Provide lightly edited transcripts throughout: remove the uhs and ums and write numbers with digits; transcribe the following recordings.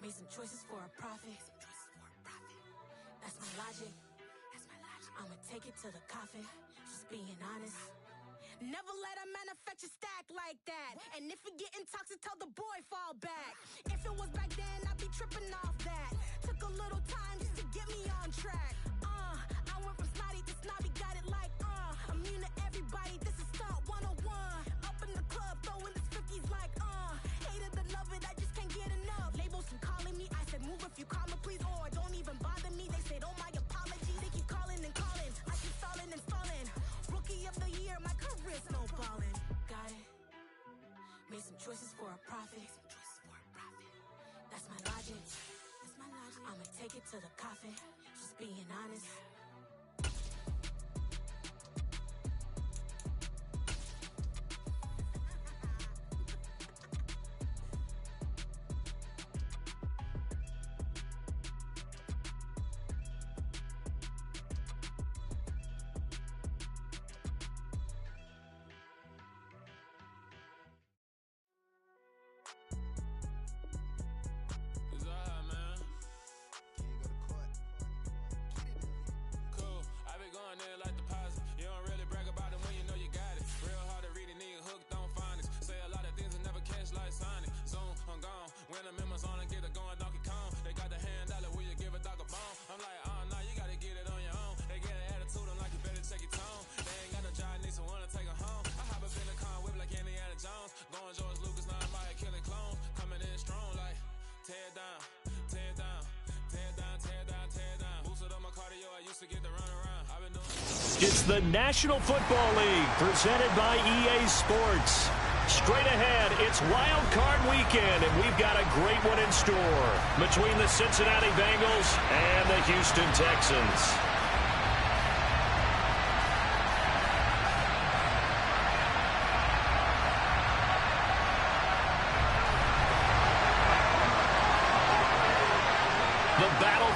Made some choices for a profit. That's my logic. I'ma take it to the coffin. Just being honest. Never let a manufacture stack like that. And if it getting toxic, tell the boy fall back. If it was back then, I'd be tripping off that. Took a little time just to get me on track. I went from snotty to snobby, got it like immune to everybody, this is stunt 101. Up in the club, throwing this 50s like hated to love it, I just can't get enough. Labels from calling me, I said move if you call me please, or don't even bother me. They said oh my apology, they keep calling and calling. I keep stalling and stalling. Rookie of the year, my career's no ballin'. Got it. Made some choices for a profit. That's my logic. I'ma take it to the coffin. Just being honest. It's the National Football League presented by EA Sports. Straight ahead, it's Wild Card Weekend, and we've got a great one in store between the Cincinnati Bengals and the Houston Texans.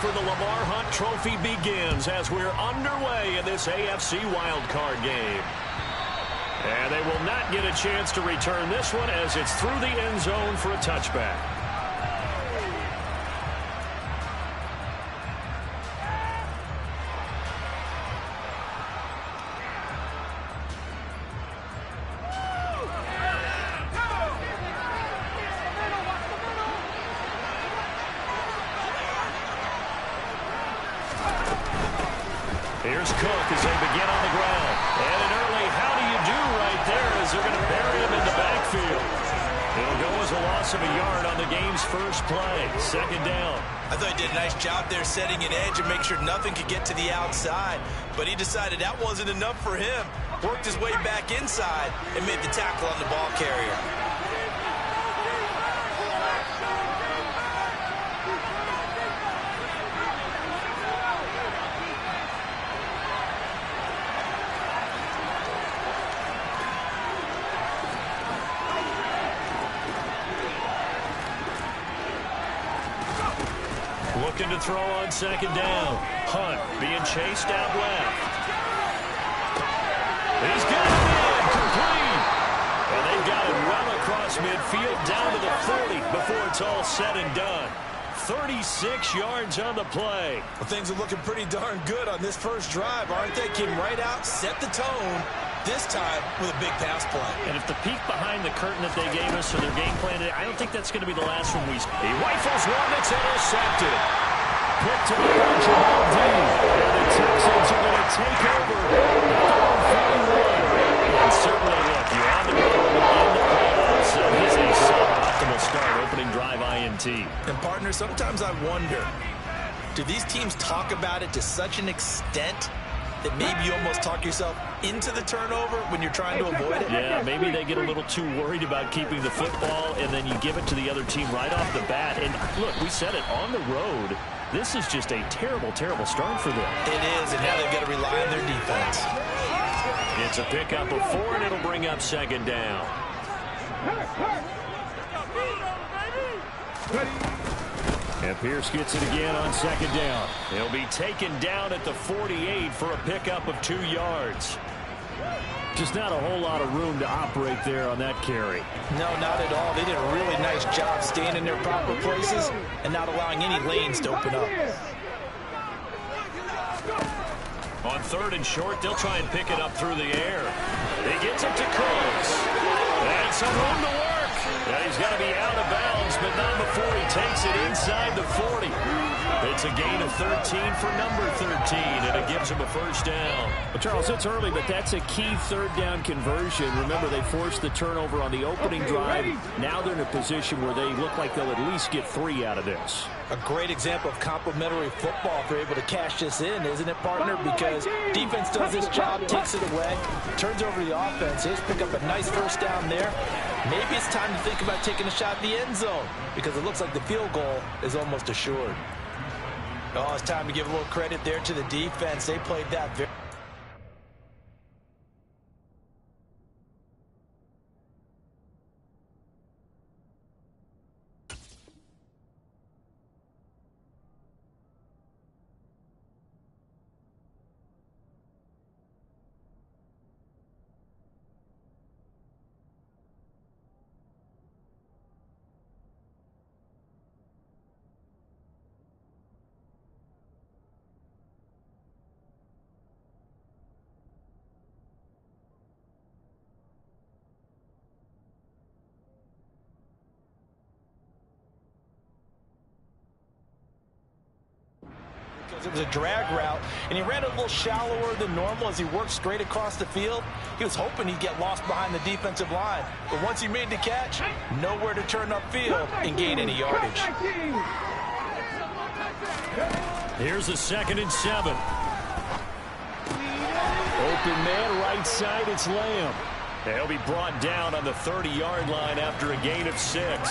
For the Lamar Hunt Trophy begins as we're underway in this AFC wildcard game. And they will not get a chance to return this one as it's through the end zone for a touchback. Here's Cook as they begin on the ground. And an early how do you do right there as they're going to bury him in the backfield. It'll go as a loss of a yard on the game's first play. Second down. I thought he did a nice job there setting an edge and make sure nothing could get to the outside. But he decided that wasn't enough for him. Worked his way back inside and made the tackle on the ball carrier. Looking to throw on second down. Hunt being chased out left. He's got it in, complete. And they've got it well across midfield down to the 40 before it's all said and done. 36 yards on the play. Well, things are looking pretty darn good on this first drive, aren't they? Came right out, set the tone, this time with a big pass play. And if the peek behind the curtain that they gave us for their game plan, I don't think that's going to be the last one we see. He rifles one that's intercepted. Picked up by Jamal Dean. And the Texans are going to take over. And certainly, look, you're on the road in the playoffs. That is a suboptimal start, opening drive INT. And, partner, sometimes I wonder, do these teams talk about it to such an extent that maybe you almost talk yourself into the turnover when you're trying to avoid it? Yeah, maybe they get a little too worried about keeping the football, and then you give it to the other team right off the bat. And, look, we said it, on the road, this is just a terrible, terrible start for them. It is, and now they've got to rely on their defense. It's a pickup of 4, and it'll bring up second down. And Pierce gets it again on second down. He'll be taken down at the 48 for a pickup of 2 yards. Just not a whole lot of room to operate there on that carry. No, not at all. They did a really nice nice job staying in their proper places and not allowing any lanes to open up. On 3rd and short, they'll try and pick it up through the air. He gets it to Coles. And some room to work. And he's got to be out of bounds, but not before he takes it inside the 40. It's a gain of 13 for number 13, and it gives him a first down. Well, Charles, it's early, but that's a key 3rd down conversion. Remember, they forced the turnover on the opening drive. Now they're in a position where they look like they'll at least get 3 out of this. A great example of complementary football if they're able to cash this in, isn't it, partner? Because defense does this job, takes it away, turns over the offense. Just pick up a nice first down there. Maybe it's time to think about taking a shot in the end zone because it looks like the field goal is almost assured. Oh, it's time to give a little credit there to the defense. They played that very... It was a drag route, and he ran a little shallower than normal as he worked straight across the field. He was hoping he'd get lost behind the defensive line, but once he made the catch, nowhere to turn upfield and gain any yardage. Here's a 2nd and 7. Open man, right side, it's Lamb. He'll be brought down on the 30-yard line after a gain of 6.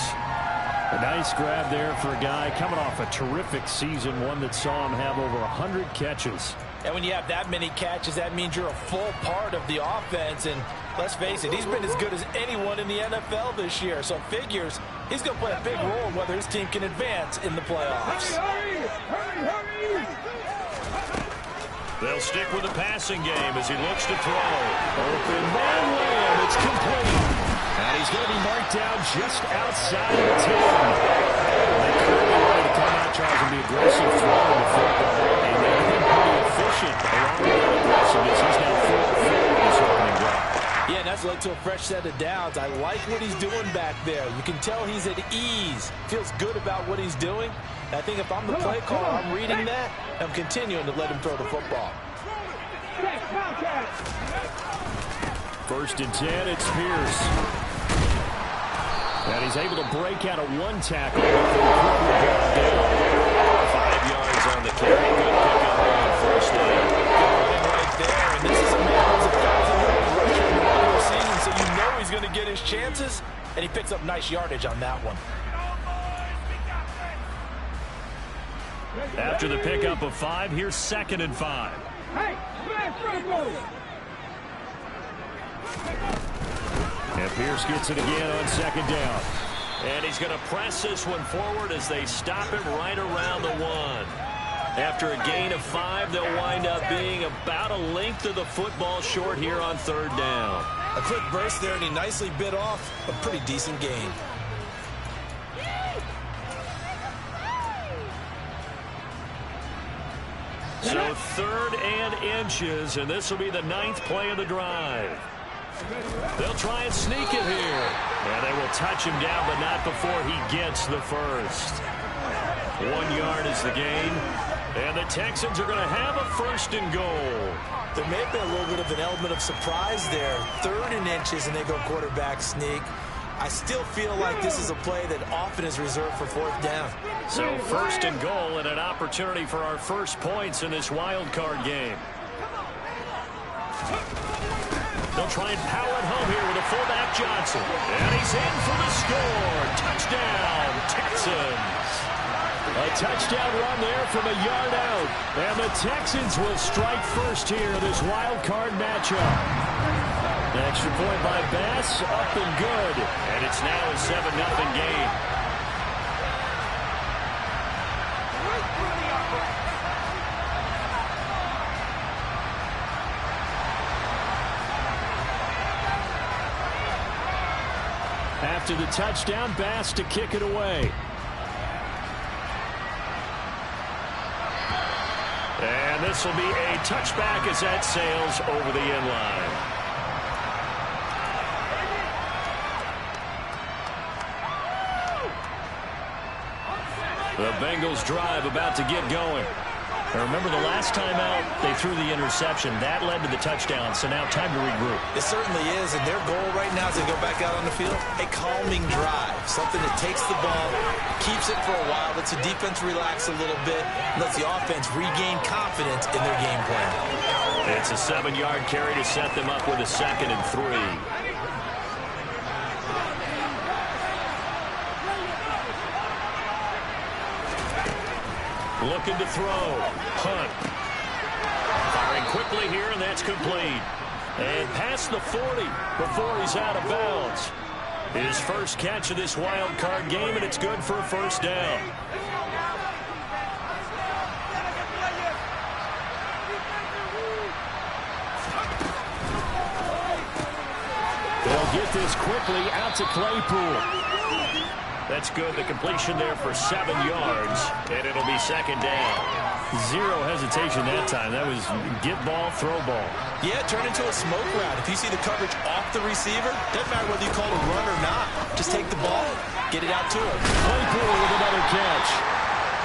A nice grab there for a guy coming off a terrific season, one that saw him have over 100 catches. And when you have that many catches, that means you're a full part of the offense. And let's face it, he's been as good as anyone in the NFL this year. So it figures he's going to play a big role in whether his team can advance in the playoffs. They'll stick with the passing game as he looks to throw. Open man, Lamb. It's complete. And he's going to be marked down just outside of the 10. They clearly wanted to come out, Charles, and be aggressive throwing the football. And they've been pretty efficient along with that aggressiveness. He's now 4-4 in this opening drive. Yeah, and that's led to a fresh set of downs. I like what he's doing back there. You can tell he's at ease. Feels good about what he's doing. And I think if I'm the play caller, I'm reading that. I'm continuing to let him throw the football. 1st and 10, it's Pierce. And he's able to break out of 1 tackle. 5 yards on the carry. Good pickup on 1st down. Good running right there. And this is a man who's a $1,000 rusher in the regular season, so you know he's going to get his chances. And he picks up nice yardage on that one. After the pickup of 5, here's 2nd and 5. And Pierce gets it again on 2nd down. And he's going to press this one forward as they stop him right around the 1. After a gain of 5, they'll wind up being about a length of the football short here on 3rd down. A quick burst there, and he nicely bit off a pretty decent gain. So 3rd and inches, and this will be the 9th play of the drive. They'll try and sneak it here. And they will touch him down, but not before he gets the first. 1 yard is the gain. And the Texans are going to have a 1st and goal. There may have been a little bit of an element of surprise there. 3rd and inches, and they go quarterback sneak. I still feel like this is a play that often is reserved for 4th down. So 1st and goal and an opportunity for our first points in this wild card game. They'll try and power it home here with a fullback Johnson. And he's in for the score. Touchdown, Texans. A touchdown run there from a yard out. And the Texans will strike first here in this wild card matchup. An extra point by Bass, up and good. And it's now a 7-0 game. After the touchdown, Bass to kick it away. And this will be a touchback as that sails over the end line. The Bengals drive about to get going. Now remember, the last time out, they threw the interception. That led to the touchdown, so now time to regroup. It certainly is, and their goal right now as they go back out on the field, a calming drive, something that takes the ball, keeps it for a while, lets the defense relax a little bit, lets the offense regain confidence in their game plan. It's a 7-yard carry to set them up with a 2nd and 3. Looking to throw. Hunt. Firing quickly here, and that's complete. And past the 40 before he's out of bounds. His first catch of this wild card game, and it's good for a first down. They'll get this quickly out to Claypool. That's good. The completion there for 7 yards, and it'll be 2nd down. Zero hesitation that time. That was get ball, throw ball. Yeah, turn into a smoke route. If you see the coverage off the receiver, doesn't matter whether you call it a run or not. Just take the ball, get it out to him. Claypool with another catch.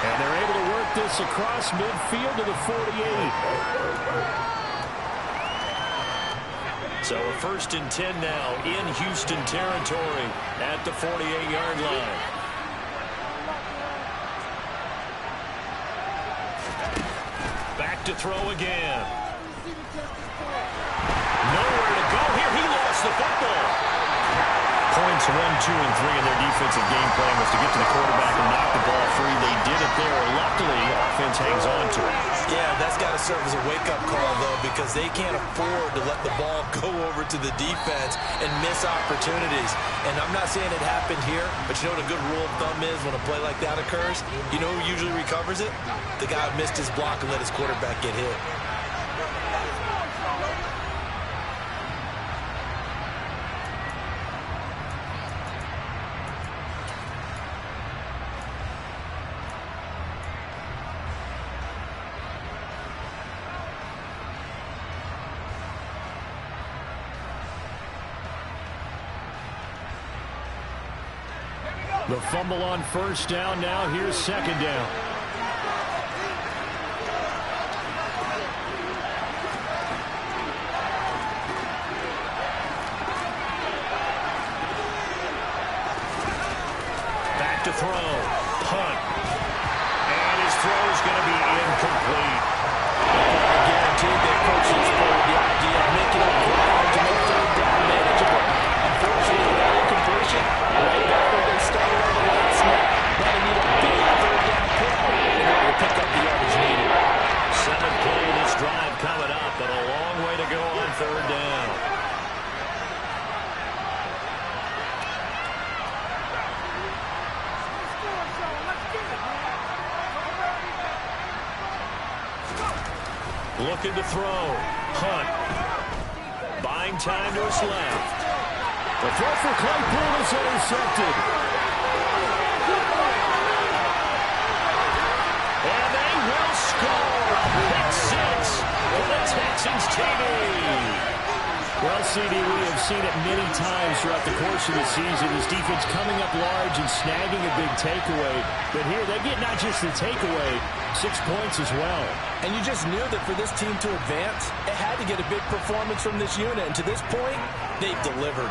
And they're able to work this across midfield to the 48. So a 1st and 10 now in Houston territory at the 48-yard line. Back to throw again. Nowhere to go here. He lost the football. Points 1, 2, and 3 in their defensive game plan was to get to the quarterback and knock the ball free. They did it there. Luckily, offense hangs on to it. Yeah, that's got to serve as a wake-up call, though, because they can't afford to let the ball go over to the defense and miss opportunities. And I'm not saying it happened here, but you know what a good rule of thumb is when a play like that occurs? You know who usually recovers it? The guy who missed his block and let his quarterback get hit. The fumble on 1st down. Now here's 2nd down. Back to throw. Punt. And his throw is going to be incomplete. I guarantee they coach this play with the idea of making up ground to make 3rd down manageable. Unfortunately, that incompletion, right back where they started on the last snap, now they need a big 3rd down play in order to pick up the yardage needed. 7th play of this drive coming up, but a long way to go on 3rd down. Looking to throw. Hunt. Buying time to his left. The throw for Claypool is intercepted. And they will score. Pick 6 for the Texans TD. Well, CD, we have seen it many times throughout the course of the season. This defense coming up large and snagging a big takeaway. But here, they get not just the takeaway, 6 points as well. And you just knew that for this team to advance, it had to get a big performance from this unit. And to this point, they've delivered.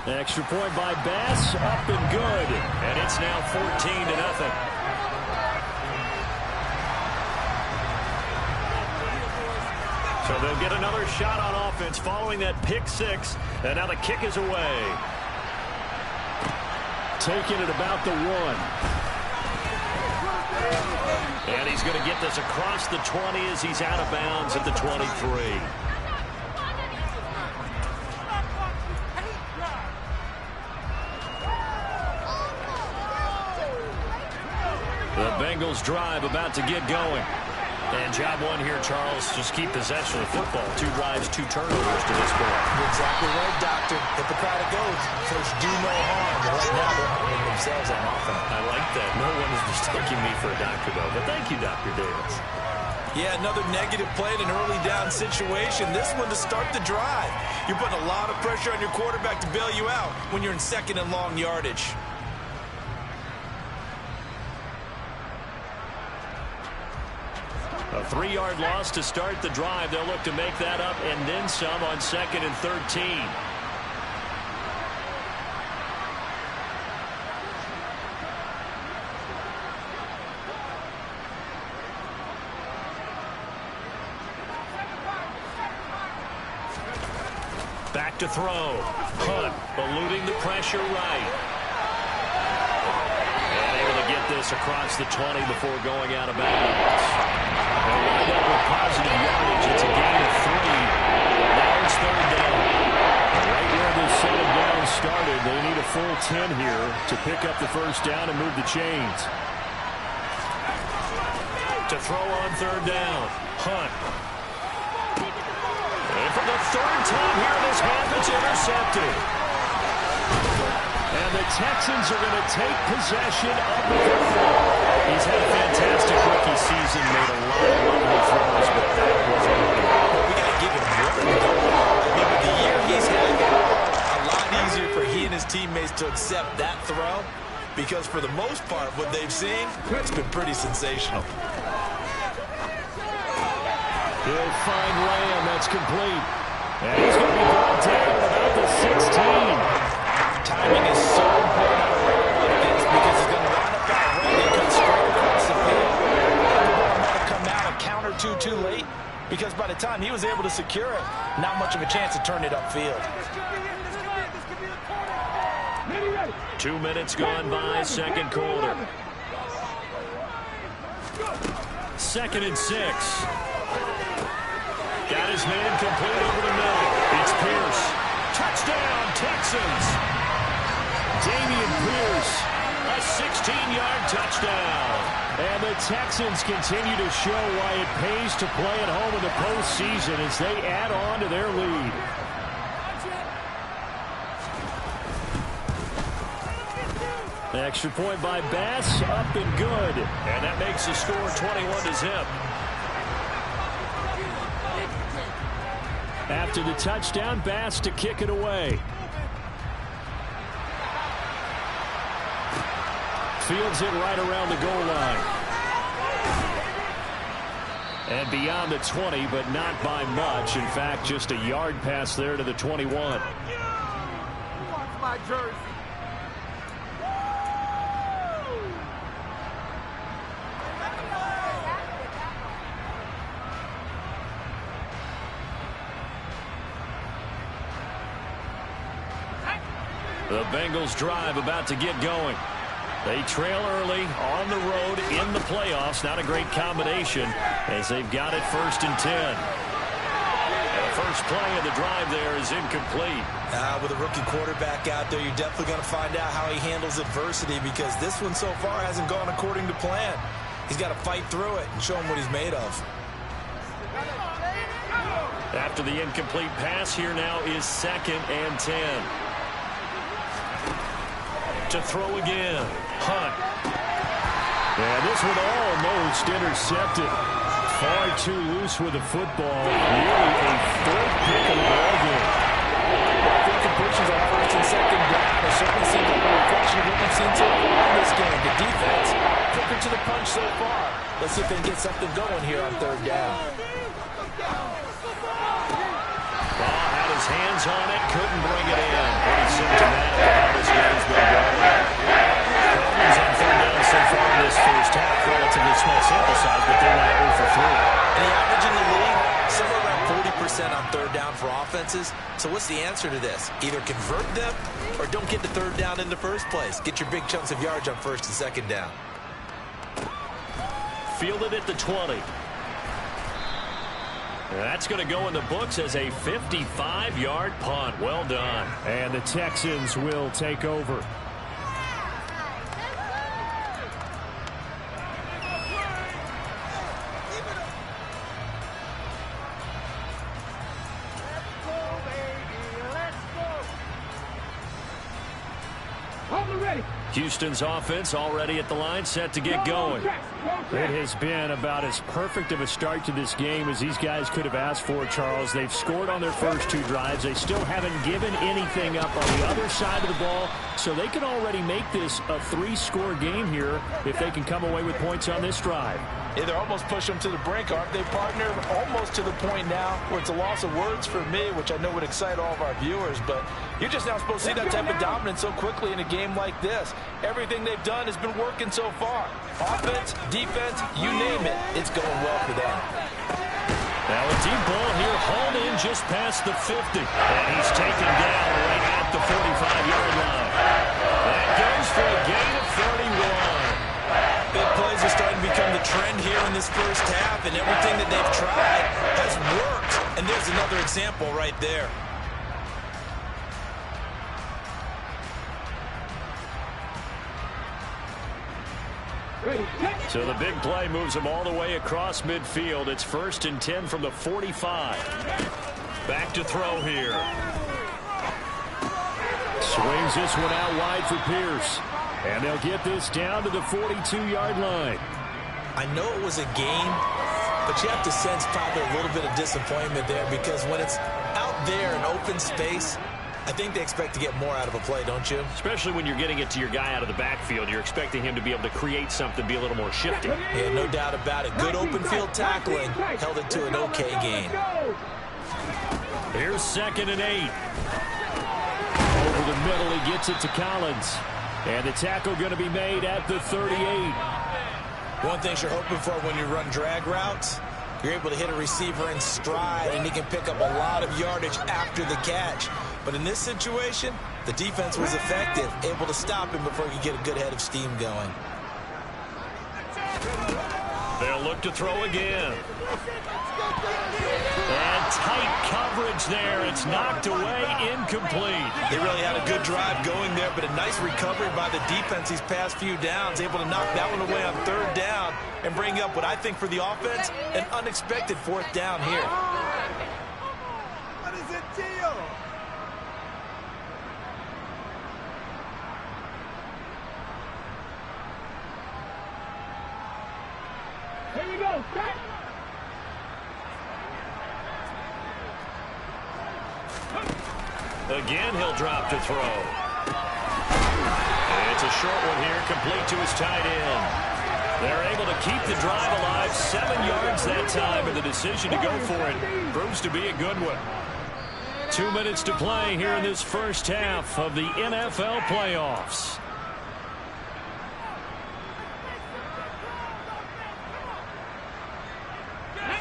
Extra point by Bass, up and good. And it's now 14-0. So they'll get another shot on offense following that pick 6. And now the kick is away. Taking it about the 1. And he's going to get this across the 20 as he's out of bounds at the 23. The Bengals drive about to get going. And job one here, Charles, just keep possession of the football. 2 drives, 2 turnovers to this point. You're exactly right, Doctor. Hippocratic oath. First, do no harm. And right now, they're harming themselves on offense. I like that. No one is mistaking me for a doctor, though. But thank you, Dr. Davis. Yeah, another negative play in an early down situation. This one to start the drive. You're putting a lot of pressure on your quarterback to bail you out when you're in second and long yardage. A 3-yard loss to start the drive. They'll look to make that up and then some on 2nd and 13. Back to throw. Hunt eluding the pressure right. And able to get this across the 20 before going out of bounds. They'll wind up with positive yardage. It's a gain of 3. Now it's 3rd down. Right where this set of downs started, they need a full 10 here to pick up the first down and move the chains. To throw on 3rd down. Hunt. And for the 3rd time here this half, it's intercepted. And the Texans are going to take possession of the football. He's had a fantastic rookie season, made a lot of lovely throws, but that wasn't enough. Well, we got to give him credit. I mean, with the year he's had, a lot easier for he and his teammates to accept that throw because for the most part, what they've seen, it's been pretty sensational. He'll find Lamb. That's complete. And he's going to be brought down about the 16. Timing is so important on a road like this because he's going to line up that right and cut straight across the field. The ball might have come out a count or two too late because by the time he was able to secure it, not much of a chance to turn it upfield. 2 minutes gone by, 2nd quarter. 2nd and 6. Got his man complete over the middle. It's Pierce. Touchdown, Texans. Damian Pierce, a 16-yard touchdown. And the Texans continue to show why it pays to play at home in the postseason as they add on to their lead. The extra point by Bass, up and good. And that makes the score 21-0. After the touchdown, Bass to kick it away. Fields it right around the goal line. And beyond the 20, but not by much. In fact, just a yard pass there to the 21. Who wants my jersey? The Bengals drive about to get going. They trail early on the road in the playoffs. Not a great combination as they've got it 1st and 10. And the first play of the drive there is incomplete. With a rookie quarterback out there, you're definitely going to find out how he handles adversity because this one so far hasn't gone according to plan. He's got to fight through it and show him what he's made of. After the incomplete pass, here now is 2nd and 10. To throw again. Hunt. And this one almost intercepted. Far too loose with the football. Nearly a 4th pick of the ball game. Incompletions on 1st and 2nd down. It certainly seems like a reflection of what we've seen so far in this game. The defense quicker to the punch so far. Let's see if they can get something going here on 3rd down. Ball had his hands on it, couldn't bring it in. Pretty symptomatic of how this game's been going. Cardinals on 3rd down so far in this first half. Relatively small sample size, but they're not 0 for 3. And the average in the league, somewhere around 40% on 3rd down for offenses. So what's the answer to this? Either convert them or don't get to 3rd down in the first place. Get your big chunks of yards on 1st and 2nd down. Fielded at the 20. That's going to go in the books as a 55-yard punt. Well done. And the Texans will take over. Houston's offense already at the line, set to get going. It has been about as perfect of a start to this game as these guys could have asked for, Charles. They've scored on their first 2 drives. They still haven't given anything up on the other side of the ball, so they can already make this a 3-score game here if they can come away with points on this drive. Yeah, they're almost pushing them to the brink, aren't they, partner? Almost to the point now where it's a loss of words for me, which I know would excite all of our viewers, but you're just now supposed to see that type of dominance so quickly in a game like this. Everything they've done has been working so far. Offense, defense, you name it, it's going well for them. Now a deep ball here, hauled in just past the 50, and he's taken down right at the 45-yard line. That goes for a gain of 31. Big plays are starting to become the trend here in this first half, and everything that they've tried has worked. And there's another example right there. So the big play moves them all the way across midfield. It's 1st and 10 from the 45. Back to throw here. Swings this one out wide for Pierce. And they'll get this down to the 42-yard line. I know it was a game, but you have to sense probably a little bit of disappointment there because when it's out there in open space, I think they expect to get more out of a play, don't you? Especially when you're getting it to your guy out of the backfield. You're expecting him to be able to create something, be a little more shifty. Yeah, no doubt about it. Good open field tackling held it to an okay gain. Here's 2nd and 8. Over the middle, he gets it to Collins. And the tackle going to be made at the 38. One thing you're hoping for when you run drag routes, you're able to hit a receiver in stride, and he can pick up a lot of yardage after the catch. But in this situation, the defense was effective, able to stop him before he could get a good head of steam going. They'll look to throw again. And tight coverage there. It's knocked away, incomplete. They really had a good drive going there, but a nice recovery by the defense these past few downs, able to knock that one away on 3rd down and bring up what I think for the offense, an unexpected 4th down here. What is it, deal? Here we go, set. Again, he'll drop to throw. It's a short one here, complete to his tight end. They're able to keep the drive alive, 7 yards that time, and the decision to go for it proves to be a good one. 2 minutes to play here in this first half of the NFL playoffs.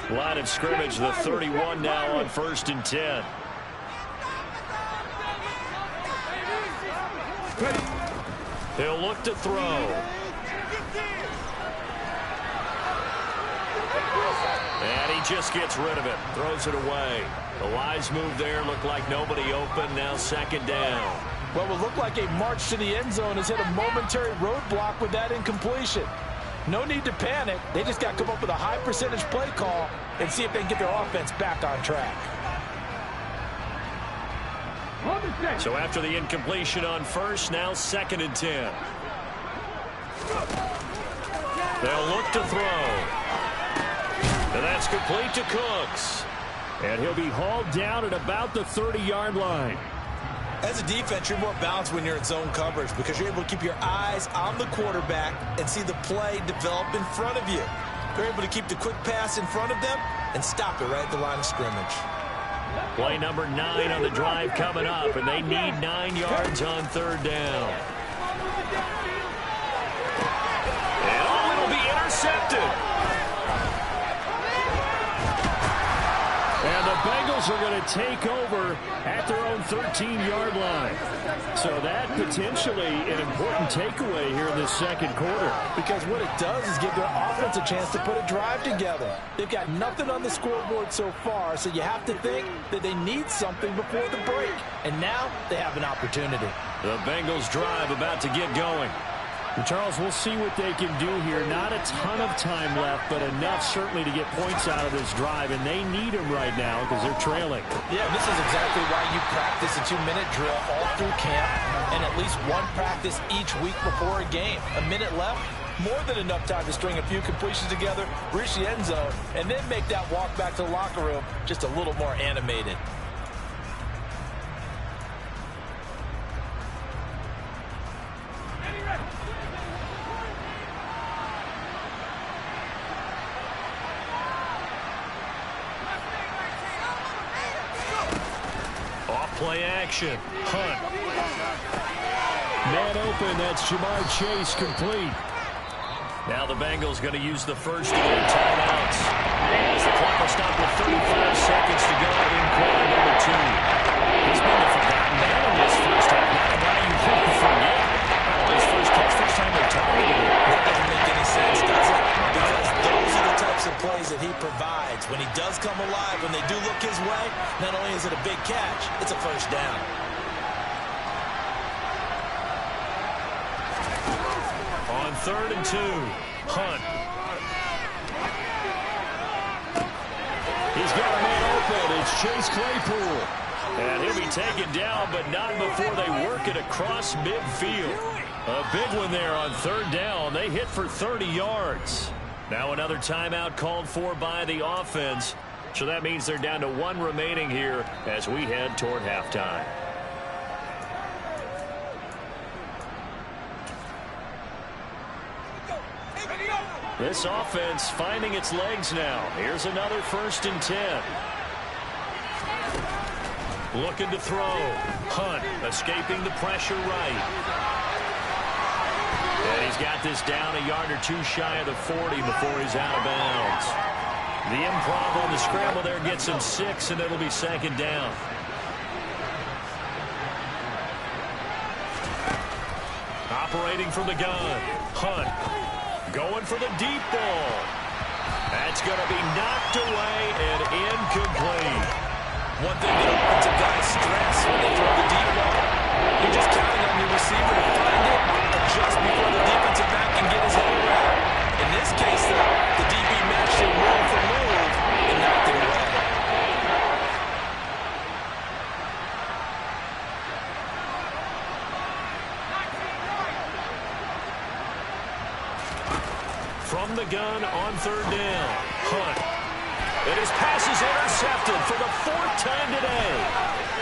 Line of scrimmage, the 31 now on 1st and 10. He'll look to throw. And he just gets rid of it. Throws it away. The wise move there. Looked like nobody open. Now 2nd down. Well, it looked like a march to the end zone has hit a momentary roadblock with that incompletion. No need to panic. They just got to come up with a high percentage play call and see if they can get their offense back on track. So after the incompletion on 1st, now 2nd and 10. They'll look to throw. And that's complete to Cooks. And he'll be hauled down at about the 30-yard line. As a defense, you're more balanced when you're in zone coverage because you're able to keep your eyes on the quarterback and see the play develop in front of you. They're able to keep the quick pass in front of them and stop it right at the line of scrimmage. Play number 9 on the drive coming up, and they need 9 yards on 3rd down. And it'll be intercepted. And the Bengals are going to take over at their own 13-yard line. So that potentially an important takeaway here in this 2nd quarter. Because what it does is give their offense a chance to put a drive together. They've got nothing on the scoreboard so far, so you have to think that they need something before the break. And now they have an opportunity. The Bengals drive about to get going. And Charles, we'll see what they can do here. Not a ton of time left, but enough certainly to get points out of this drive, and they need them right now because they're trailing. Yeah, this is exactly why you practice a 2-minute drill all through camp and at least one practice each week before a game. A minute left, more than enough time to string a few completions together, reach the end zone, and then make that walk back to the locker room just a little more animated. Play action. Hunt. Man open. That's Jamar Chase complete. Now the Bengals going to use the first of their timeouts. As the clock will stop with 35 seconds to go in quarter number 2. He's been the forgotten man in this first half. Not a guy you hope to forget. His first time they're targeting him. That doesn't make any sense, does it? Because those are the types of plays that he provides. When he does come alive, when they do look his way, not only is it a big catch, it's a first down. On 3rd and 2, Hunt. He's got a man open. It's Chase Claypool. And he'll be taken down, but not before they work it across midfield. A big one there on 3rd down. They hit for 30 yards. Now another timeout called for by the offense. So that means they're down to 1 remaining here as we head toward halftime. This offense finding its legs now. Here's another 1st and 10. Looking to throw. Hunt escaping the pressure right. And he's got this down a yard or 2 shy of the 40 before he's out of bounds. The improv on the scramble there gets him 6, and it'll be 2nd down. Operating from the gun. Hunt going for the deep ball. That's going to be knocked away and incomplete. One thing that offensive guys stress when they throw the deep ball, you're just counting on your receiver to find it just before the defensive back can get his head around. In this case, though, the DB matched it move for move and knocked it away. From the gun on 3rd down, Hunt. And his pass is intercepted for the 4th time today.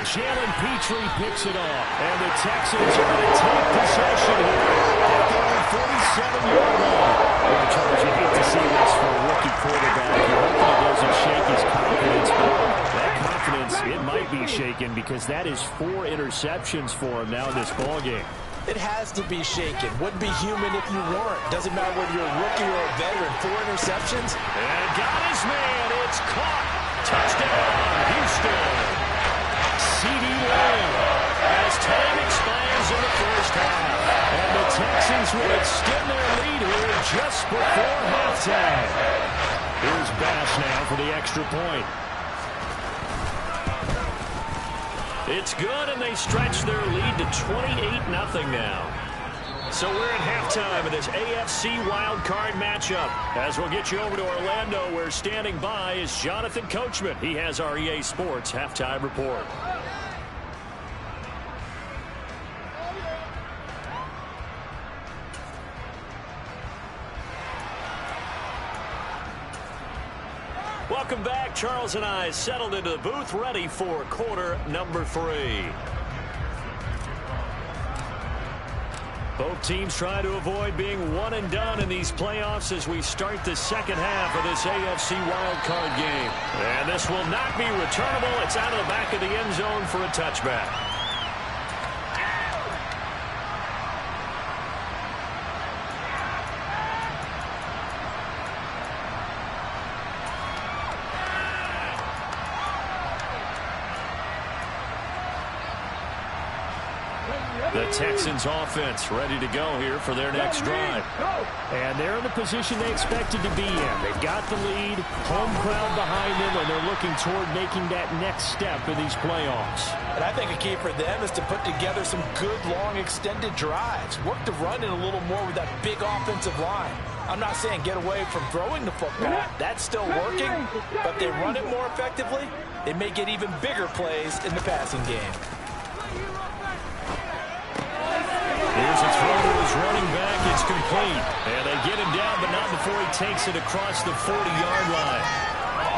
Jalen Petrie picks it off. And the Texans are going to take possession here at their own 47-yard line. Well, Charles, you hate to see this for a rookie quarterback. You hope he doesn't shake his confidence, but that confidence, it might be shaken because that is 4 interceptions for him now in this ballgame. It has to be shaken. Wouldn't be human if you weren't. Doesn't matter whether you're a rookie or a veteran. 4 interceptions. And got his man. It's caught. Touchdown, Houston. CD Lamb as time expires in the first half. And the Texans will extend their lead here just before halftime. Here's Bass now for the extra point. It's good, and they stretch their lead to 28-0 now. So we're at halftime of this AFC wildcard matchup. As we'll get you over to Orlando, where standing by is Jonathan Coachman. He has our EA Sports halftime report. Welcome back. Charles and I settled into the booth, ready for quarter number 3. Both teams try to avoid being one and done in these playoffs as we start the second half of this AFC wildcard game. And this will not be returnable. It's out of the back of the end zone for a touchback. The Texans offense ready to go here for their next drive. And they're in the position they expected to be in. They've got the lead, home crowd behind them, and they're looking toward making that next step in these playoffs. And I think a key for them is to put together some good, long, extended drives. Work the run in a little more with that big offensive line. I'm not saying get away from throwing the football. That's still working. But if they run it more effectively, they may get even bigger plays in the passing game. Here's a throw to his running back. It's complete. And they get him down, but not before he takes it across the 40-yard line.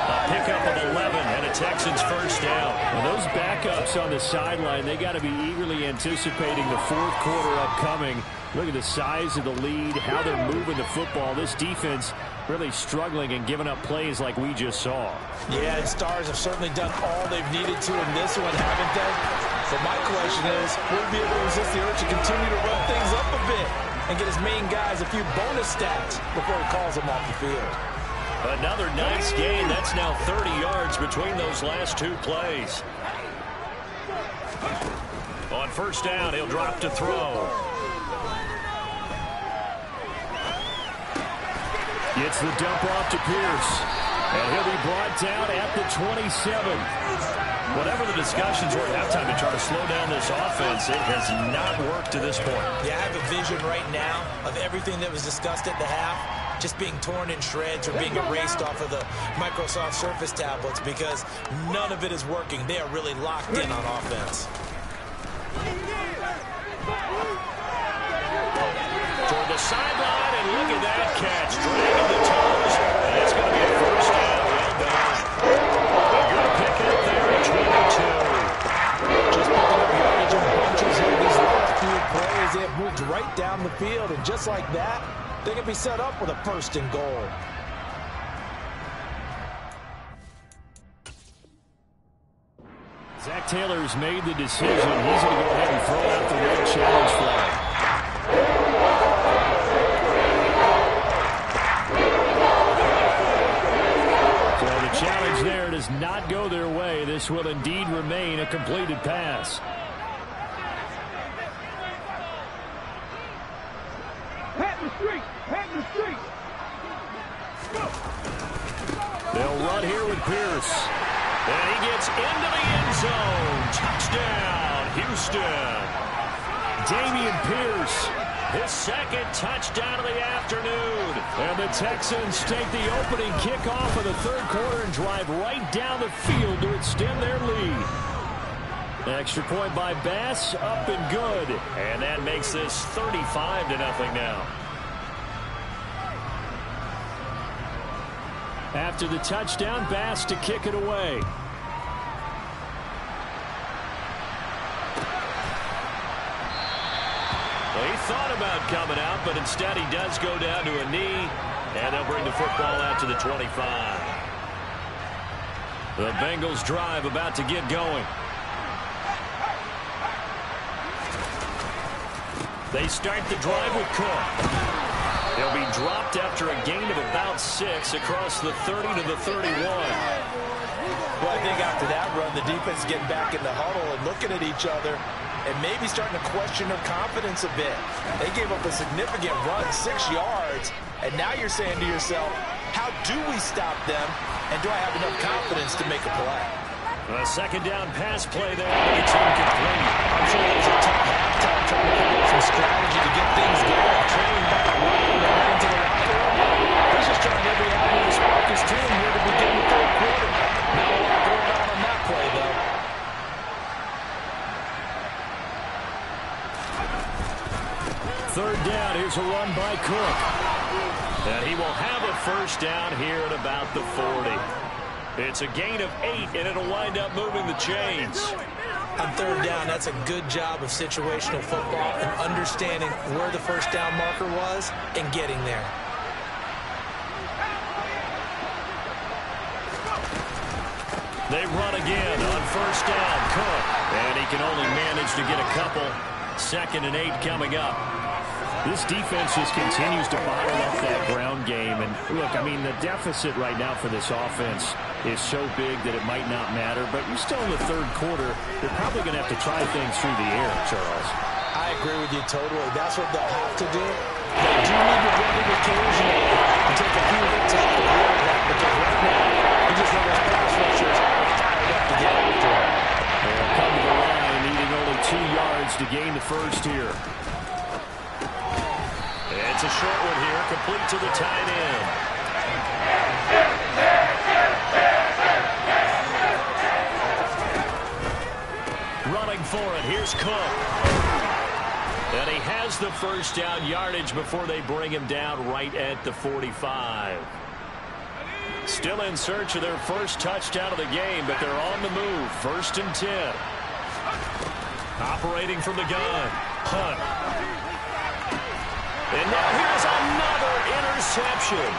A pickup of 11 and a Texans first down. Well, those backups on the sideline, they got to be eagerly anticipating the fourth quarter upcoming. Look at the size of the lead, how they're moving the football. This defense really struggling and giving up plays like we just saw. Yeah, and Stars have certainly done all they've needed to in this one, haven't they? But my question is, will he be able to resist the urge to continue to run things up a bit and get his main guys a few bonus stats before he calls them off the field? Another nice gain. That's now 30 yards between those last two plays. On first down, he'll drop to throw. Gets the dump off to Pierce. And he'll be brought down at the 27. Whatever the discussions were at halftime to try to slow down this offense, it has not worked to this point. Yeah, I have a vision right now of everything that was discussed at the half just being torn in shreds or being erased off of the Microsoft Surface tablets because none of it is working. They are really locked in on offense. Toward the sideline, and look at that catch. Dragging the toes. And it's going to be a first down. Well done. A good pick up there at 22. Just picking up yardage in bunches here these last few plays. They have moved right down the field, and just like that, they can be set up with a first and goal. Zach Taylor's made the decision. He's going to go ahead and throw out the red challenge flag. So the challenge there does not go their way. This will indeed remain a completed pass. They'll run here with Pierce. And he gets into the end zone. Touchdown, Houston. Dameon Pierce. His second touchdown of the afternoon. And the Texans take the opening kickoff of the third quarter and drive right down the field to extend their lead. Extra point by Bass, up and good. And that makes this 35-0 now. After the touchdown, Bass to kick it away. Well, he thought about coming out, but instead he does go down to a knee, and they'll bring the football out to the 25. The Bengals drive about to get going. They start the drive with Cook. They'll be dropped after a gain of about 6 across the 30 to the 31. Well, I think after that run, the defense is getting back in the huddle and looking at each other and maybe starting to question their confidence a bit. They gave up a significant run, 6 yards, and now you're saying to yourself, how do we stop them, and do I have enough confidence to make a play? A second down pass play there. It's incomplete. I'm sure there's a tough halftime trying to figure out some strategy to get things going. Trailing by a run and head into the locker room. He's just trying every avenue to spark his team here to begin the third quarter. Not a lot going on that play, though. Third down, here's a run by Cook. And he will have a first down here at about the 40. It's a gain of 8, and it'll wind up moving the chains. On third down, that's a good job of situational football and understanding where the first down marker was and getting there. They run again on first down. Cook. And he can only manage to get a couple. 2nd and 8 coming up. This defense just continues to bottle up that ground game. And look, I mean, the deficit right now for this offense is so big that it might not matter. But you're still in the third quarter. They're probably going to have to try things through the air, Charles. I agree with you totally. That's what they'll have to do. They do need to run it occasionally and take a few hits off the quarterback, because right now, he just let those pass rushers fired up to get after him. They'll come to the line, needing only 2 yards to gain the first here. It's a short one here, complete to the tight end. Running for it, here's Cook. And he has the first down yardage before they bring him down right at the 45. Still in search of their first touchdown of the game, but they're on the move. 1st and 10. Operating from the gun. Hunt. And now here's another interception.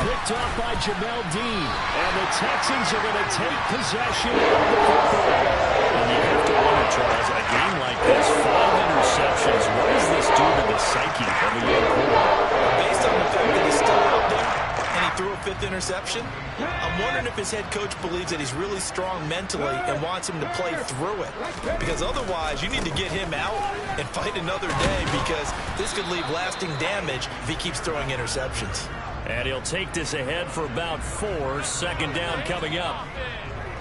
Picked up by Jamel Dean. And the Texans are going to take possession of the football. And you have to wonder, Charles, a game like this, 5 interceptions, what does this do to the psyche of a young quarterback? Based on the fact that he's still out there and he threw a 5th interception, I'm wondering if his head coach believes that he's really strong mentally and wants him to play through it. Because otherwise, you need to get him out and fight another day, because this could leave lasting damage if he keeps throwing interceptions. And he'll take this ahead for about 4. 2nd down coming up.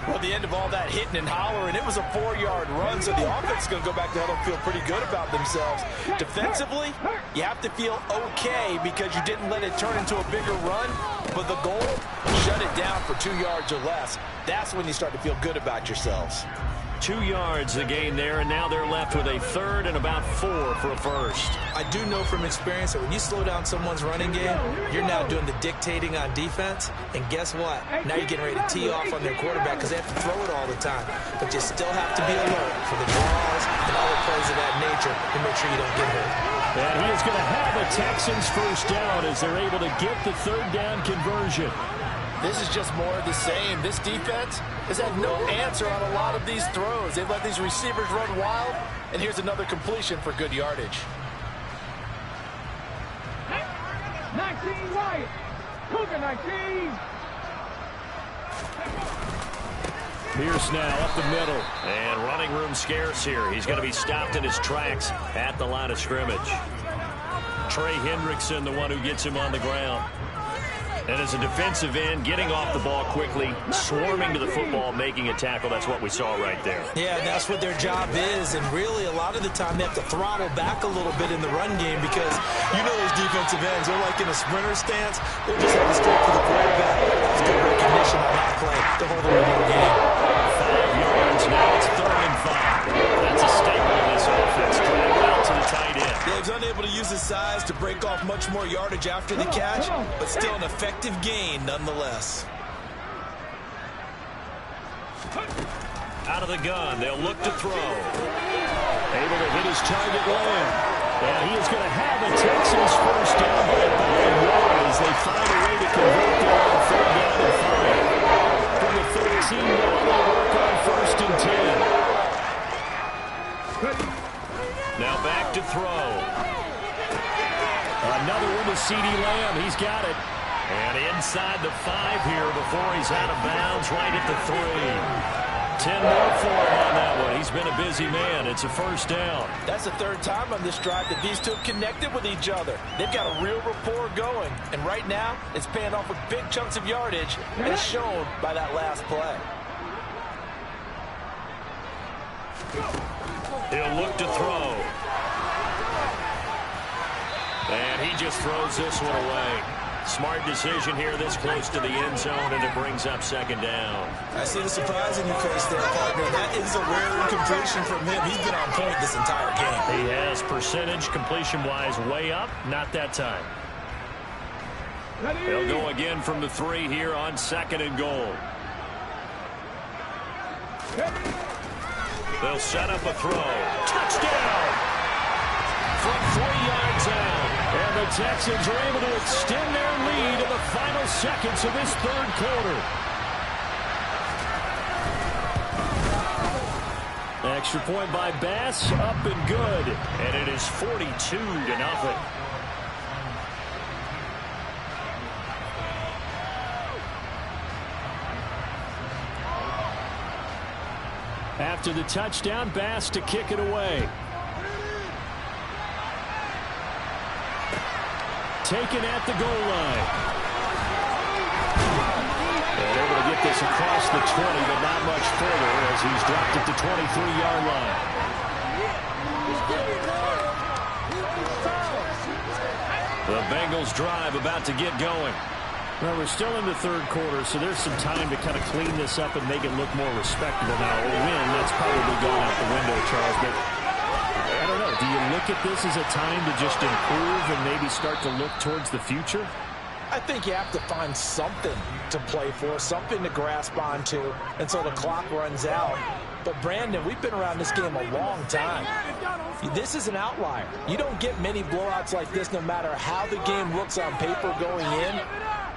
Well, the end of all that hitting and hollering, it was a 4-yard run, so the offense is going to go back to huddle and feel pretty good about themselves. Defensively, you have to feel okay because you didn't let it turn into a bigger run, but the goal, shut it down for 2 yards or less. That's when you start to feel good about yourselves. 2 yards the gain there, and now they're left with a 3rd and about 4 for a first. I do know from experience that when you slow down someone's running game, you're now doing the dictating on defense, and guess what? Now you're getting ready to tee off on their quarterback because they have to throw it all the time. But you still have to be alert for the draws and other plays of that nature to make sure you don't get hurt. And he is going to have a Texans first down as they're able to get the 3rd down conversion. This is just more of the same. This defense has had no answer on a lot of these throws. They've let these receivers run wild, and here's another completion for good yardage. 19 right. Cougar 19. Pierce now up the middle. And running room scarce here. He's going to be stopped in his tracks at the line of scrimmage. Trey Hendrickson, the one who gets him on the ground. And as a defensive end, getting off the ball quickly, swarming to the football, making a tackle. That's what we saw right there. Yeah, that's what their job is. And really, a lot of the time, they have to throttle back a little bit in the run game because you know those defensive ends, they're like in a sprinter stance. They're just heading straight to the quarterback. That's good recognition on that play to hold them in the game. 5 yards. Now it's 3rd and 5. That's a staple of this offense. Drag out to the tight end. Yeah, he's unable to use his size to break off much more yardage after the catch, but still an effective gain nonetheless. Out of the gun, they'll look to throw. Able to hit his target line. And he is going to have a Texans first down by about 1 yard as they find a way to convert there on 3rd down and 5. From the 13, now they'll work on 1st and 10. Now back to throw. Another one to CeeDee Lamb. He's got it. And inside the 5 here before he's out of bounds right at the 3. 10 more for him on that one. He's been a busy man. It's a first down. That's the 3rd time on this drive that these two have connected with each other. They've got a real rapport going. And right now, it's paying off with big chunks of yardage, as shown by that last play. He'll look to throw. And he just throws this one away. Smart decision here this close to the end zone, and it brings up 2nd down. I see the surprise in your face there, partner. That is a rare incompletion from him. He's been on point this entire game. He has percentage completion-wise way up. Not that time. They'll go again from the 3 here on 2nd and goal. They'll set up a throw. Touchdown! From 3 yards out. And the Texans are able to extend their lead in the final seconds of this 3rd quarter. Extra point by Bass, up and good. And it is 42-0. After the touchdown, Bass to kick it away. taken at the goal line. And able to get this across the 20, but not much further as he's dropped at the 23-yard line. The Bengals drive about to get going. Well, we're still in the third quarter, so there's some time to kind of clean this up and make it look more respectable. Now, a win, that's probably gone out the window, Charles, but I don't know. Do you look at this as a time to just improve and maybe start to look towards the future? I think you have to find something to play for, something to grasp onto until the clock runs out. But, Brandon, we've been around this game a long time. This is an outlier. You don't get many blowouts like this no matter how the game looks on paper going in.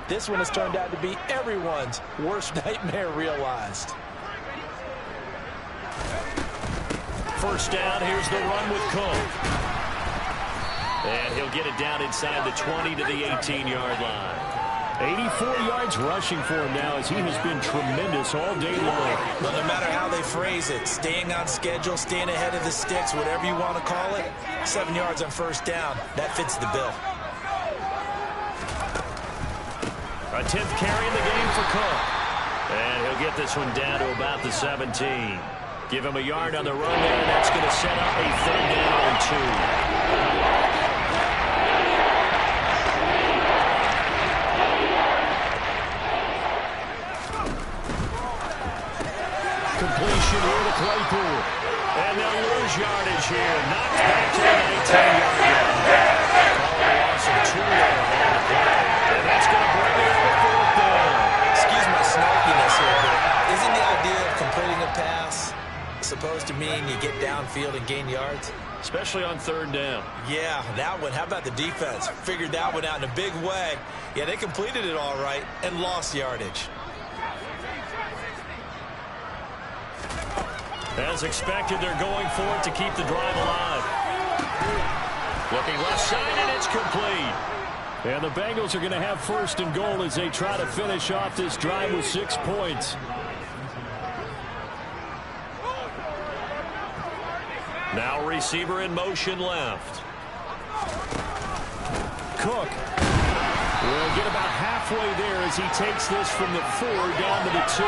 This one has turned out to be everyone's worst nightmare realized. First down, here's the run with Cook. And he'll get it down inside the 20 to the 18-yard line. 84 yards rushing for him now as he has been tremendous all day long. Well, no matter how they phrase it, staying on schedule, staying ahead of the sticks, whatever you want to call it, 7 yards on first down, that fits the bill. A 10th carry in the game for Cook. And he'll get this one down to about the 17. Give him a yard on the run there. That's going to set up a 3rd down and 2. Completion here to Claypool. And they'll lose yardage here. Knocked back to the 19-yard line. Call a loss of 2 there on the play. And that's going to bring it up 4th down. Excuse my snarkiness here, but isn't the idea of completing a pass supposed to mean you get downfield and gain yards? Especially on 3rd down. Yeah, that one. How about the defense? Figured that one out in a big way. Yeah, they completed it all right and lost yardage. As expected, they're going for it to keep the drive alive. Looking left side, and it's complete. And the Bengals are going to have 1st and goal as they try to finish off this drive with 6 points. Now receiver in motion left. Cook will get about halfway there as he takes this from the 4 down to the 2.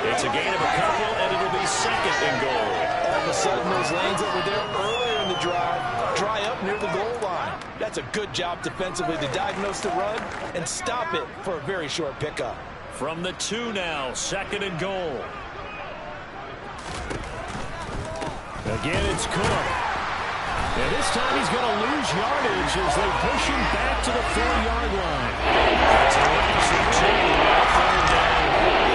It's a gain of a couple, and it'll be 2nd and goal. All of a sudden, those lanes that were there earlier in the drive dry up near the goal line. That's a good job defensively to diagnose the run and stop it for a very short pickup. From the 2 now, 2nd and goal. Again, it's Cook. And this time he's going to lose yardage as they push him back to the 4-yard line. That's a loss of 2 on 3rd down.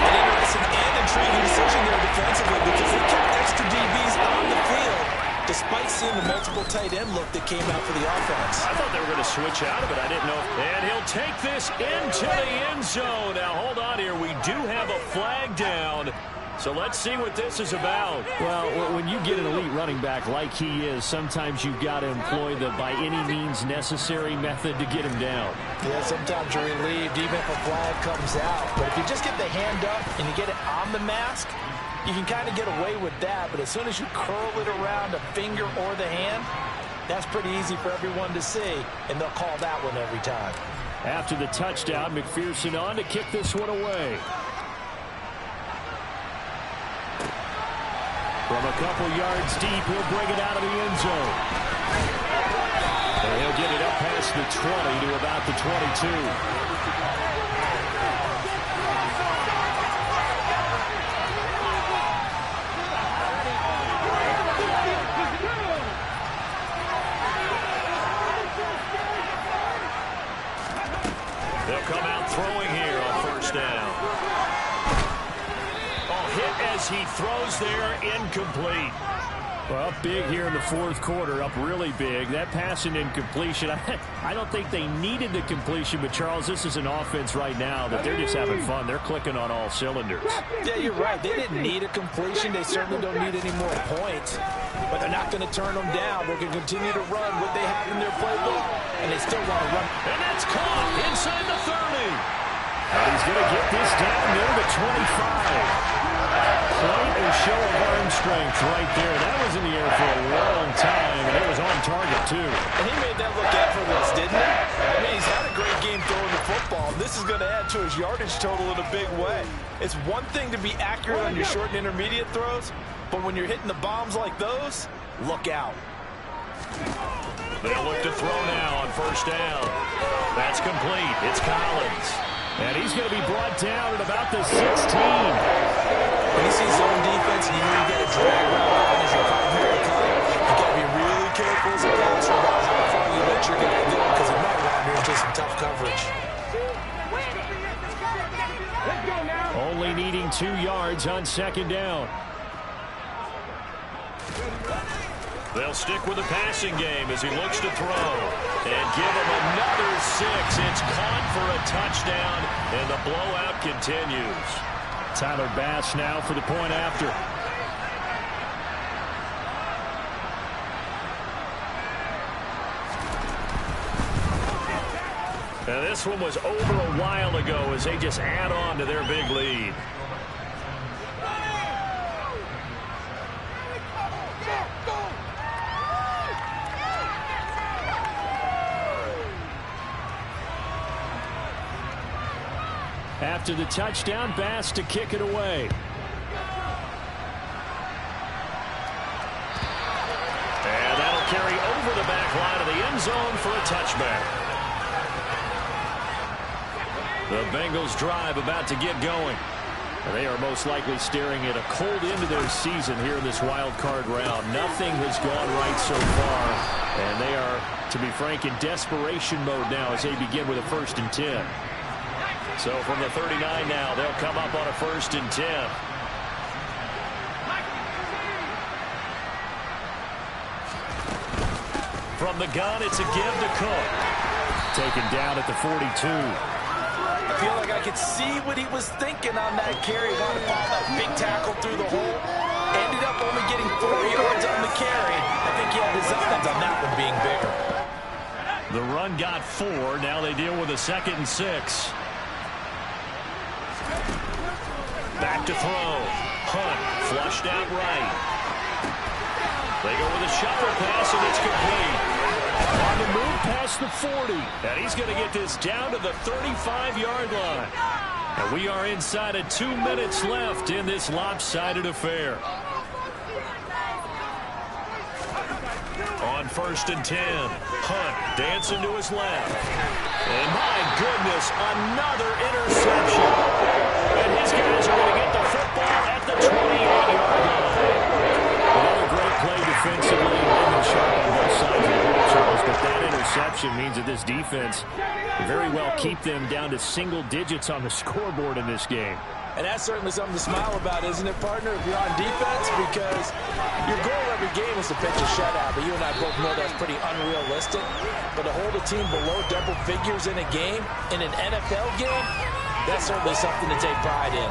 An interesting and intriguing decision there defensively because they kept extra DBs on the field despite seeing the multiple tight end look that came out for the offense. I thought they were going to switch out of it. I didn't know. And he'll take this into the end zone. Now, hold on here. We do have a flag down. So let's see what this is about. Well, when you get an elite running back like he is, sometimes you've got to employ the by any means necessary method to get him down. Yeah, sometimes you're relieved even if a flag comes out. But if you just get the hand up and you get it on the mask, you can kind of get away with that. But as soon as you curl it around a finger or the hand, that's pretty easy for everyone to see, and they'll call that one every time. After the touchdown, McPherson on to kick this one away. From a couple yards deep, he'll bring it out of the end zone. And he'll get it up past the 20 to about the 22. They'll come out throwing here on 1st down. Hit as he throws there, incomplete. Well, up big here in the 4th quarter, up really big. That pass and incompletion, I don't think they needed the completion, but Charles, this is an offense right now that they're just having fun. They're clicking on all cylinders. Yeah, you're right. They didn't need a completion. They certainly don't need any more points. But they're not going to turn them down. They're going to continue to run what they have in their playbook, and they still want to run. And that's caught inside the 30. And he's going to get this down near the 25. Quite a show of arm strength right there. That was in the air for a long time, and it was on target, too. And he made that look effortless, didn't he? I mean, he's this is going to add to his yardage total in a big way. It's one thing to be accurate on your short and intermediate throws, but when you're hitting the bombs like those, look out. They'll look to throw now on first down. That's complete. It's Collins. And he's going to be brought down at about the 16. When you see zone defense and you know you got a drag route as your primary cut, you got to be really careful as a passer about how far you let your guy go because he might wander into some tough coverage. Only needing 2 yards on second down. They'll stick with the passing game as he looks to throw. And give him another 6. It's caught for a touchdown, and the blowout continues. Tyler Bass now for the point after. Now this one was over a while ago as they just add on to their big lead. After the touchdown, Bass to kick it away. And that'll carry over the back line of the end zone for a touchback. The Bengals drive about to get going. They are most likely staring at a cold end of their season here in this wild card round. Nothing has gone right so far, and they are, to be frank, in desperation mode now as they begin with a 1st and 10. So from the 39 now, they'll come up on a 1st and 10. From the gun, it's a give to Cook. Taken down at the 42. I feel like I could see what he was thinking on that carry. Wanted to follow that big tackle through the hole. Ended up only getting 4 yards on the carry. I think he had his eyes on that one being bigger. The run got 4. Now they deal with a 2nd and 6. Back to throw. Hunt flushed out right. They go with a shuffle pass, and it's complete. On the move past the 40. And he's going to get this down to the 35-yard line. And we are inside of 2 minutes left in this lopsided affair. On 1st and 10, Hunt dancing to his left. And my goodness, another interception. And his guys are going to get the football at the 28-yard line. Another great play defensively. Been sharp on both sides of the ball, Charles, but that interception means that this defense very well keep them down to single digits on the scoreboard in this game. And that's certainly something to smile about, isn't it, partner, if you're on defense? Because your goal every game is to pitch a shutout, but you and I both know that's pretty unrealistic. But to hold a team below double figures in a game, in an NFL game, that's certainly something to take pride in.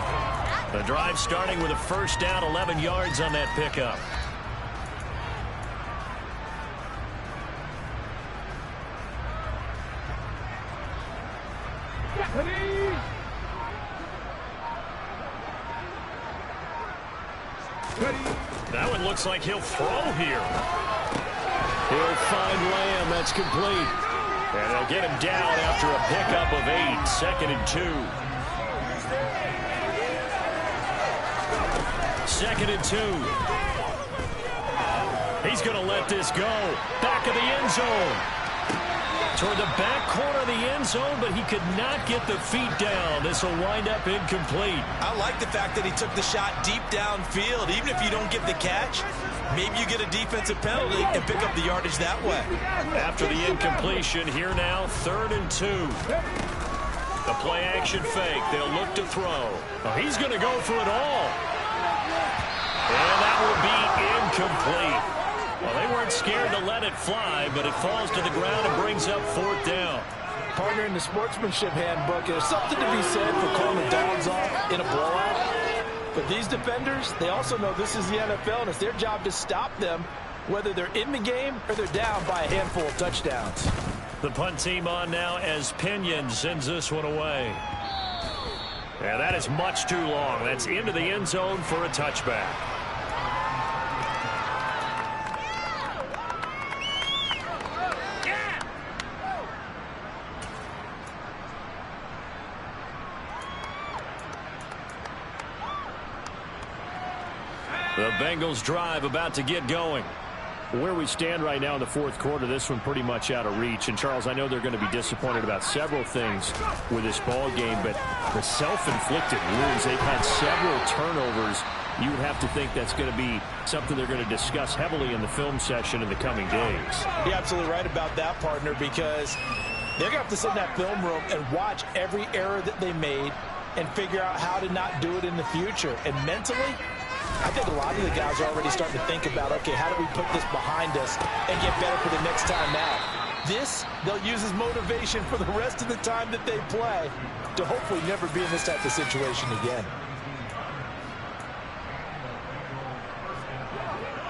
The drive starting with a 1st down, 11 yards on that pickup. That one looks like he'll throw here. He'll find Lamb. That's complete. And they'll get him down after a pickup of 8. 2nd and 2. 2nd and 2. He's going to let this go. Back of the end zone. Toward the back corner of the end zone, but he could not get the feet down. This will wind up incomplete. I like the fact that he took the shot deep downfield. Even if you don't get the catch, maybe you get a defensive penalty and pick up the yardage that way. After the incompletion, here now, 3rd and 2. The play action fake. They'll look to throw. Oh, he's going to go for it all. And that will be incomplete. Well, they weren't scared to let it fly, but it falls to the ground and brings up 4th down. Partner, in the sportsmanship handbook, there's something to be said for calling the dogs off in a blowout. But these defenders, they also know this is the NFL, and it's their job to stop them, whether they're in the game or they're down by a handful of touchdowns. The punt team on now as Pinion sends this one away. Yeah, that is much too long. That's into the end zone for a touchback. The Bengals drive about to get going. Where we stand right now in the fourth quarter, this one pretty much out of reach. And, Charles, I know they're going to be disappointed about several things with this ball game, but the self-inflicted wounds, they've had several turnovers. You would have to think that's going to be something they're going to discuss heavily in the film session in the coming days. You're absolutely right about that, partner, because they're going to have to sit in that film room and watch every error that they made and figure out how to not do it in the future. And mentally, I think a lot of the guys are already starting to think about, okay, how do we put this behind us and get better for the next time out? This, they'll use as motivation for the rest of the time that they play to hopefully never be in this type of situation again.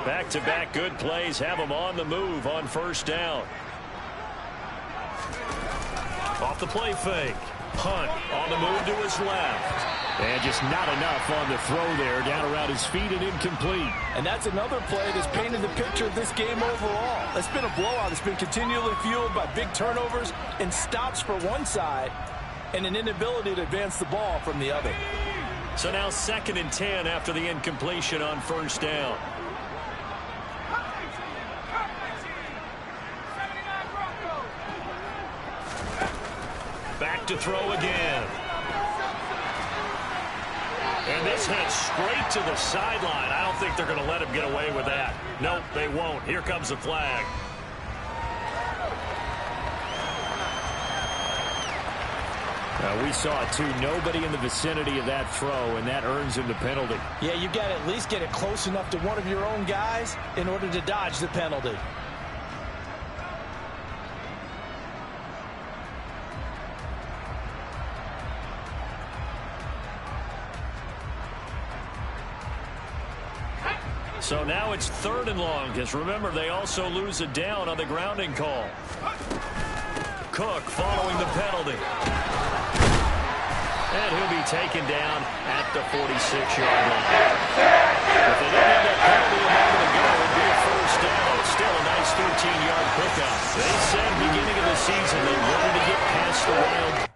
Back-to-back good plays have them on the move on first down. Off the play fake. Hunt on the move to his left. And just not enough on the throw there, down around his feet and incomplete. And that's another play that's painted the picture of this game overall. It's been a blowout. It's been continually fueled by big turnovers and stops for one side and an inability to advance the ball from the other. So now 2nd and 10 after the incompletion on first down. Back to throw again. And this heads straight to the sideline. I don't think they're going to let him get away with that. Nope, they won't. Here comes the flag. We saw it, too. Nobody in the vicinity of that throw, and that earns him the penalty. Yeah, you got to at least get it close enough to one of your own guys in order to dodge the penalty. So now it's 3rd and long, because remember, they also lose a down on the grounding call. Cook following the penalty. And he'll be taken down at the 46-yard line. If they didn't have that penalty a moment ago, it would be a first down. Still a nice 13-yard pickup. They said beginning of the season they wanted to get past the wild.